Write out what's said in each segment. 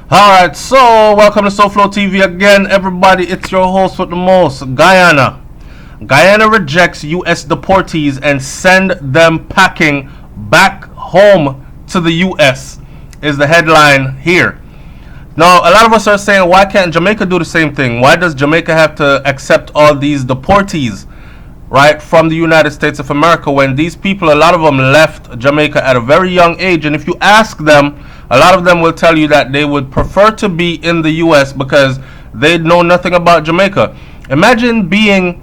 Alright, so welcome to SouFLoTV again, everybody. It's your host with the most, Guyana. Guyana rejects U.S. deportees and send them packing back home to the U.S. is the headline here. Now, a lot of us are saying, why can't Jamaica do the same thing? Why does Jamaica have to accept all these deportees, right, from the United States of America, when these people, a lot of them left Jamaica at a very young age? And if you ask them, a lot of them will tell you that they would prefer to be in the U.S. because they know nothing about Jamaica. Imagine being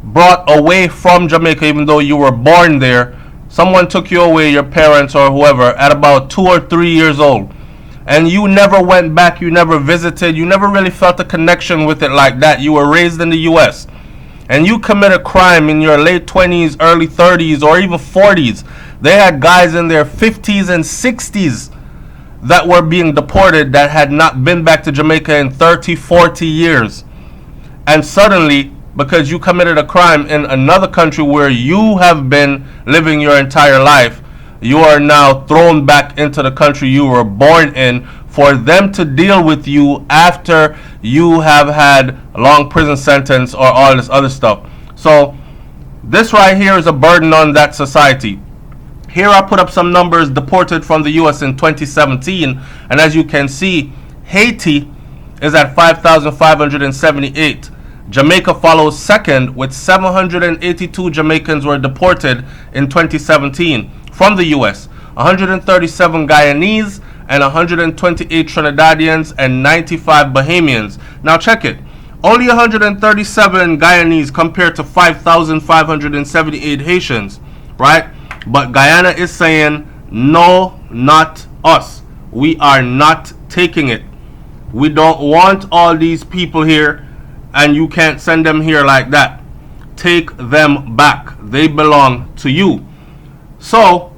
brought away from Jamaica even though you were born there. Someone took you away, your parents or whoever, at about 2 or 3 years old. And you never went back, you never visited, you never really felt a connection with it like that. You were raised in the U.S. and you commit a crime in your late 20s, early 30s, or even 40s. They had guys in their 50s and 60s that were being deported that had not been back to Jamaica in 30, 40 years. And suddenly, because you committed a crime in another country where you have been living your entire life, you are now thrown back into the country you were born in for them to deal with you after you have had a long prison sentence or all this other stuff. So this right here is a burden on that society. Here I put up some numbers deported from the U.S. in 2017, and as you can see, Haiti is at 5,578. Jamaica follows second with 782 Jamaicans were deported in 2017 from the U.S. 137 Guyanese and 128 Trinidadians and 95 Bahamians. Now check it. Only 137 Guyanese compared to 5,578 Haitians, right? But Guyana is saying, no, not us. We are not taking it. We don't want all these people here, and you can't send them here like that. Take them back. They belong to you. So,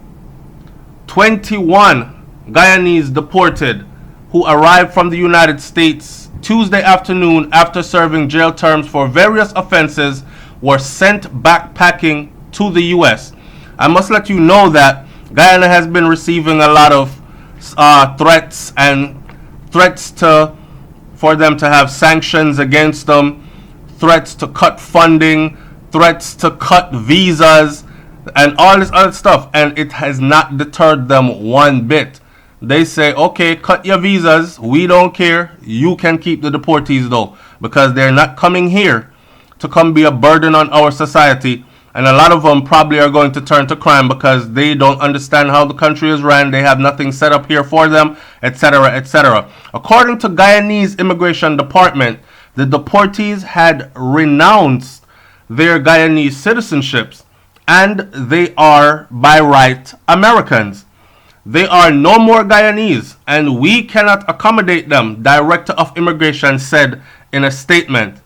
21 Guyanese deported who arrived from the United States Tuesday afternoon after serving jail terms for various offenses were sent backpacking to the U.S. I must let you know that Guyana has been receiving a lot of threats for them to have sanctions against them, threats to cut funding, threats to cut visas, and all this other stuff. And it has not deterred them one bit. They say, okay, cut your visas. We don't care. You can keep the deportees though, because they're not coming here to come be a burden on our society. And a lot of them probably are going to turn to crime because they don't understand how the country is ran. They have nothing set up here for them, etc., etc. According to Guyanese Immigration Department, the deportees had renounced their Guyanese citizenships and they are by right Americans. They are no more Guyanese and we cannot accommodate them, Director of Immigration said in a statement.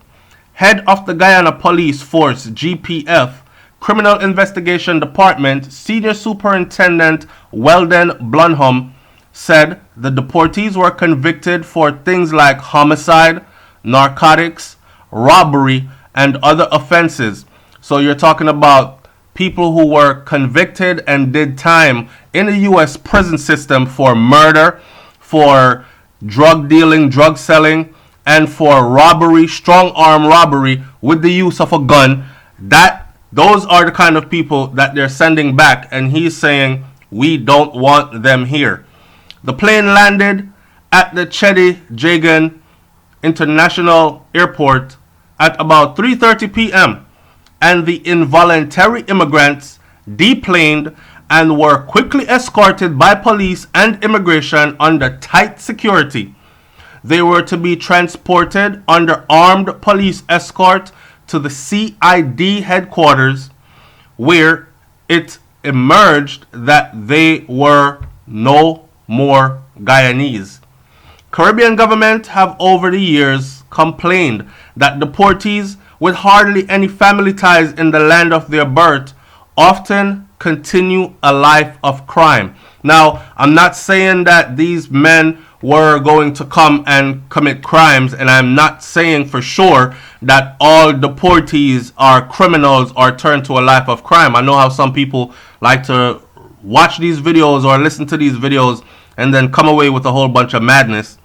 Head of the Guyana Police Force, GPF, Criminal Investigation Department, Senior Superintendent Weldon Blunham said the deportees were convicted for things like homicide, narcotics, robbery, and other offenses. So you're talking about people who were convicted and did time in the U.S. prison system for murder, for drug dealing, drug selling, and for robbery, strong arm robbery with the use of a gun. Those are the kind of people that they're sending back, and he's saying we don't want them here. The plane landed at the Chedi Jagan International Airport at about 3:30 p.m. and the involuntary immigrants deplaned and were quickly escorted by police and immigration under tight security. They were to be transported under armed police escort to the CID headquarters, where it emerged that they were no more Guyanese. Caribbean governments have over the years complained that deportees with hardly any family ties in the land of their birth often continue a life of crime. Now, I'm not saying that these men were going to come and commit crimes, and I'm not saying for sure that all deportees are criminals or turn to a life of crime. I know how some people like to watch these videos or listen to these videos and then come away with a whole bunch of madness.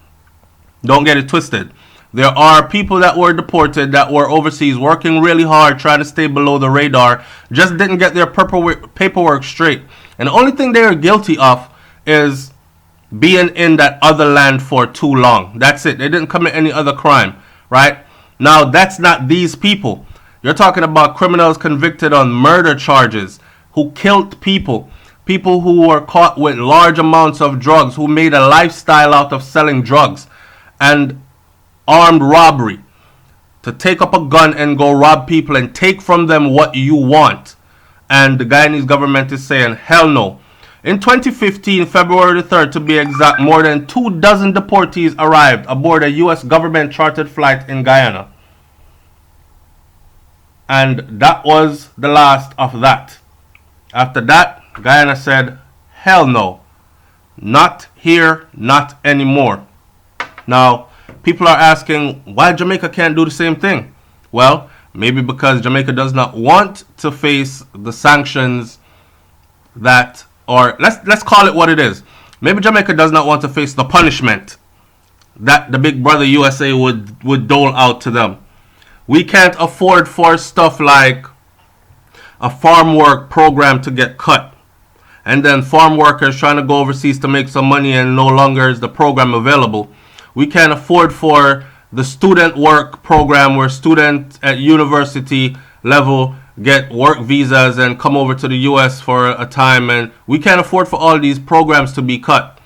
Don't get it twisted. There are people that were deported that were overseas working really hard trying to stay below the radar, just didn't get their paperwork straight. And the only thing they are guilty of is being in that other land for too long. That's it. They didn't commit any other crime, right? Now, that's not these people. You're talking about criminals convicted on murder charges, who killed people, people who were caught with large amounts of drugs, who made a lifestyle out of selling drugs, and armed robbery, to take up a gun and go rob people and take from them what you want. And the Guyanese government is saying, hell no. In 2015, February the 3rd to be exact, more than 24 deportees arrived aboard a U.S. government chartered flight in Guyana. And that was the last of that. After that, Guyana said, hell no. Not here, not anymore. Now, people are asking why Jamaica can't do the same thing. Well, maybe because Jamaica does not want to face the sanctions that, or let's call it what it is. Maybe Jamaica does not want to face the punishment that the big brother USA would dole out to them. We can't afford for stuff like a farm work program to get cut, and then farm workers trying to go overseas to make some money and no longer is the program available. We can't afford for the student work program where students at university level get work visas and come over to the US for a time, and we can't afford for all these programs to be cut.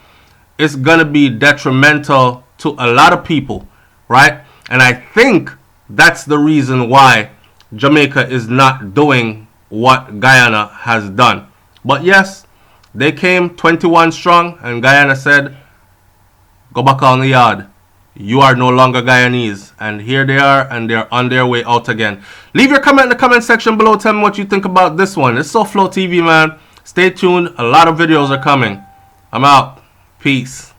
It's gonna be detrimental to a lot of people, right? And I think that's the reason why Jamaica is not doing what Guyana has done. But yes, they came 21 strong, and Guyana said, go back on the yard. You are no longer Guyanese. And here they are, and they're on their way out again. Leave your comment in the comment section below. Tell me what you think about this one. It's SouFLoTV, man. Stay tuned. A lot of videos are coming. I'm out. Peace.